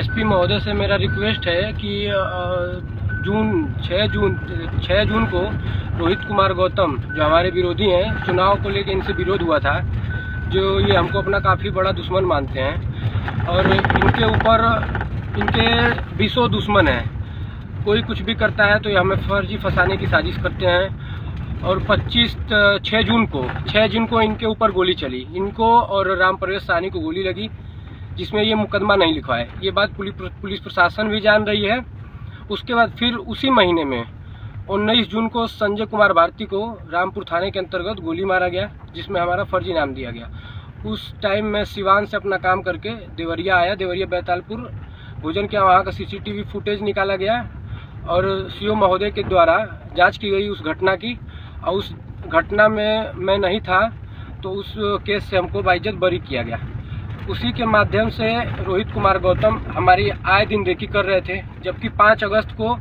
SP महोदय से मेरा रिक्वेस्ट है कि 6 जून को रोहित कुमार गौतम जो हमारे विरोधी हैं, चुनाव को लेकर इनसे विरोध हुआ था, जो ये हमको अपना काफ़ी बड़ा दुश्मन मानते हैं और इनके ऊपर इनके 20 दुश्मन हैं। कोई कुछ भी करता है तो ये हमें फर्जी फंसाने की साजिश करते हैं। और 6 जून को इनके ऊपर गोली चली, इनको और राम प्रवेश साहनी को गोली लगी, जिसमें ये मुकदमा नहीं लिखा है। ये बात पुलिस प्रशासन भी जान रही है। उसके बाद फिर उसी महीने में 19 जून को संजय कुमार भारती को रामपुर थाने के अंतर्गत गोली मारा गया, जिसमें हमारा फर्जी नाम दिया गया। उस टाइम मैं सिवान से अपना काम करके देवरिया आया, देवरिया बैतालपुर भोजन किया, वहाँ का CCTV फुटेज निकाला गया और CO महोदय के द्वारा जांच की गई उस घटना की। और उस घटना में मैं नहीं था तो उस केस से हमको बाइज्जत बरी किया गया। उसी के माध्यम से रोहित कुमार गौतम हमारी आए दिन रेकी कर रहे थे, जबकि 5 अगस्त को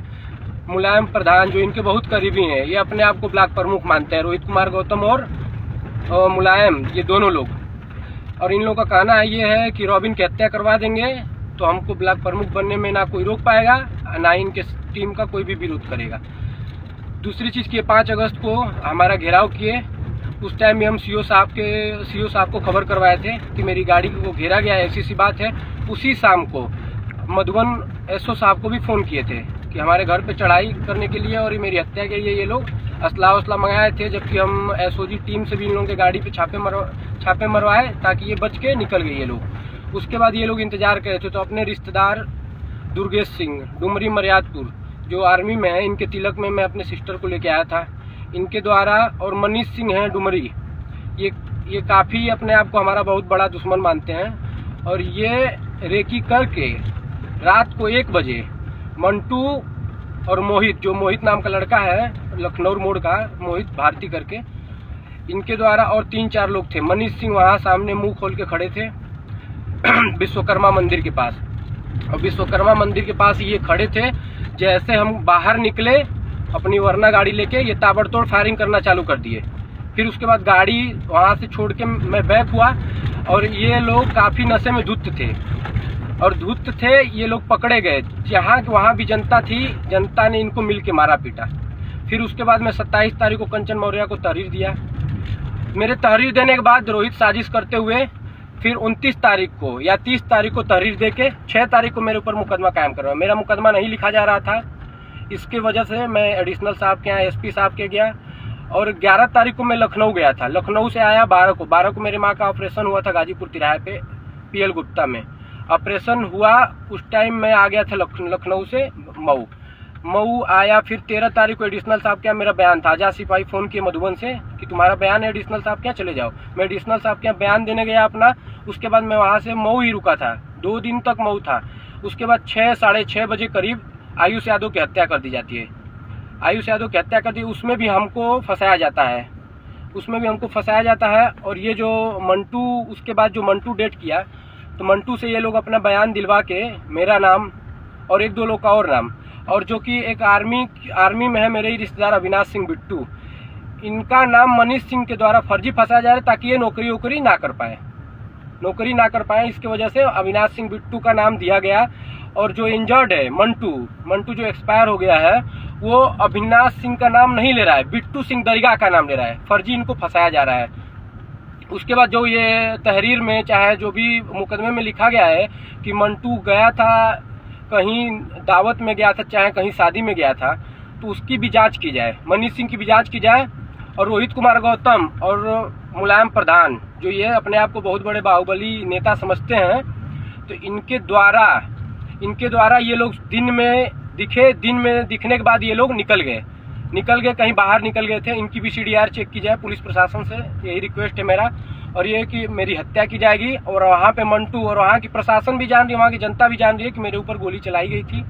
मुलायम प्रधान जो इनके बहुत करीबी हैं, ये अपने आप को ब्लॉक प्रमुख मानते हैं, रोहित कुमार गौतम और मुलायम, ये दोनों लोग। और इन लोगों का कहना ये है कि रॉबिन की हत्या करवा देंगे तो हमको ब्लॉक प्रमुख बनने में ना कोई रोक पाएगा, ना इनके टीम का कोई भी विरोध करेगा। दूसरी चीज़ की 5 अगस्त को हमारा घेराव किए। उस टाइम में हम CO साहब को खबर करवाए थे कि मेरी गाड़ी को घेरा गया है, ऐसी सी बात है। उसी शाम को मधुबन SO साहब को भी फ़ोन किए थे कि हमारे घर पे चढ़ाई करने के लिए और मेरी हत्या के लिए ये लोग असला मंगाए थे, जबकि हम SOG टीम से भी इन लोगों के गाड़ी पे छापे मरवाए ताकि ये बच के निकल गए ये लोग। उसके बाद ये लोग इंतजार कर रहे थे तो अपने रिश्तेदार दुर्गेश सिंह डुमरी मर्यादपुर जो आर्मी में है, इनके तिलक में मैं अपने सिस्टर को लेके आया था, इनके द्वारा, और मनीष सिंह हैं डुमरी, ये काफ़ी अपने आप को हमारा बहुत बड़ा दुश्मन मानते हैं। और ये रेकी करके रात को 1 बजे मंटू और मोहित, जो मोहित नाम का लड़का है लखनऊ मोड़ का, मोहित भारती करके, इनके द्वारा, और 3-4 लोग थे। मनीष सिंह वहाँ सामने मुंह खोल के खड़े थे विश्वकर्मा मंदिर के पास, और विश्वकर्मा मंदिर के पास ये खड़े थे। जैसे हम बाहर निकले अपनी वरना गाड़ी लेके, ये ताबड़तोड़ फायरिंग करना चालू कर दिए। फिर उसके बाद गाड़ी वहाँ से छोड़ के मैं बैक हुआ और ये लोग काफ़ी नशे में धुत थे ये लोग पकड़े गए। जहाँ वहाँ भी जनता थी, जनता ने इनको मिल के मारा पीटा। फिर उसके बाद मैं 27 तारीख को कंचन मौर्य को तहरीर दिया। मेरे तहरीर देने के बाद रोहित साजिश करते हुए फिर 29 तारीख को या 30 तारीख को तहरीर देके 6 तारीख को मेरे ऊपर मुकदमा कायम करवाया। मेरा मुकदमा नहीं लिखा जा रहा था, इसके वजह से मैं एडिशनल साहब के यहाँ SP साहब के गया। और 11 तारीख को मैं लखनऊ गया था, लखनऊ से आया 12 को मेरे माँ का ऑपरेशन हुआ था गाजीपुर तिराहे पे PL गुप्ता में ऑपरेशन हुआ। उस टाइम मैं आ गया था लखनऊ से मऊ आया। फिर 13 तारीख को एडिशनल साहब के यहाँ मेरा बयान था। आजाद सिपाही फ़ोन किए मधुबन से कि तुम्हारा बयान है एडिशनल साहब के यहाँ, चले जाओ। मैं एडिशनल साहब के यहाँ बयान देने गया अपना। उसके बाद मैं वहाँ से मऊ ही रुका था, 2 दिन तक मऊ था। उसके बाद साढ़े 6 बजे करीब आयुष यादव की हत्या कर दी जाती है। आयुष यादव की हत्या कर दी, उसमें भी हमको फंसाया जाता है। और ये जो मंटू, उसके बाद जो मंटू डेट किया, तो मंटू से ये लोग अपना बयान दिलवा के मेरा नाम और 1-2 लोग का और नाम, और जो कि एक आर्मी में है मेरे ही रिश्तेदार अविनाश सिंह बिट्टू, इनका नाम मनीष सिंह के द्वारा फर्जी फंसाया जा रहा है ताकि ये नौकरी ना कर पाए। इसके वजह से अविनाश सिंह बिट्टू का नाम दिया गया। और जो इंजर्ड है मंटू जो एक्सपायर हो गया है, वो अविनाश सिंह का नाम नहीं ले रहा है, बिट्टू सिंह दरिगा का नाम ले रहा है। फर्जी इनको फंसाया जा रहा है। उसके बाद जो ये तहरीर में चाहे जो भी मुकदमे में लिखा गया है कि मंटू गया था कहीं दावत में गया था, चाहे कहीं शादी में गया था, तो उसकी भी जांच की जाए, मनीष सिंह की भी जांच की जाए। और रोहित कुमार गौतम और मुलायम प्रधान जो ये अपने आप को बहुत बड़े बाहुबली नेता समझते हैं, तो इनके द्वारा ये लोग दिन में दिखने के बाद ये लोग निकल गए, कहीं बाहर निकल गए थे। इनकी भी CDR चेक की जाए पुलिस प्रशासन से, यही रिक्वेस्ट है मेरा। और ये कि मेरी हत्या की जाएगी। और वहाँ पे मंटू और वहाँ की प्रशासन भी जान रही है, वहाँ की जनता भी जान रही है कि मेरे ऊपर गोली चलाई गई थी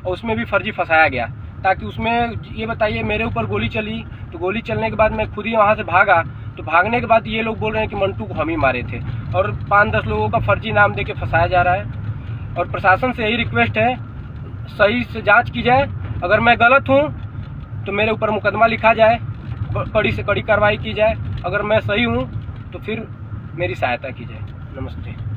और उसमें भी फर्जी फंसाया गया। ताकि उसमें ये बताइए, मेरे ऊपर गोली चली तो गोली चलने के बाद मैं खुद ही वहाँ से भागा, तो भागने के बाद ये लोग बोल रहे हैं कि मंटू को हम ही मारे थे, और 5-10 लोगों का फर्जी नाम दे के फंसाया जा रहा है। और प्रशासन से यही रिक्वेस्ट है, सही से जाँच की जाए। अगर मैं गलत हूँ तो मेरे ऊपर मुकदमा लिखा जाए, कड़ी से कड़ी कार्रवाई की जाए। अगर मैं सही हूँ तो फिर मेरी सहायता की जाए। नमस्ते।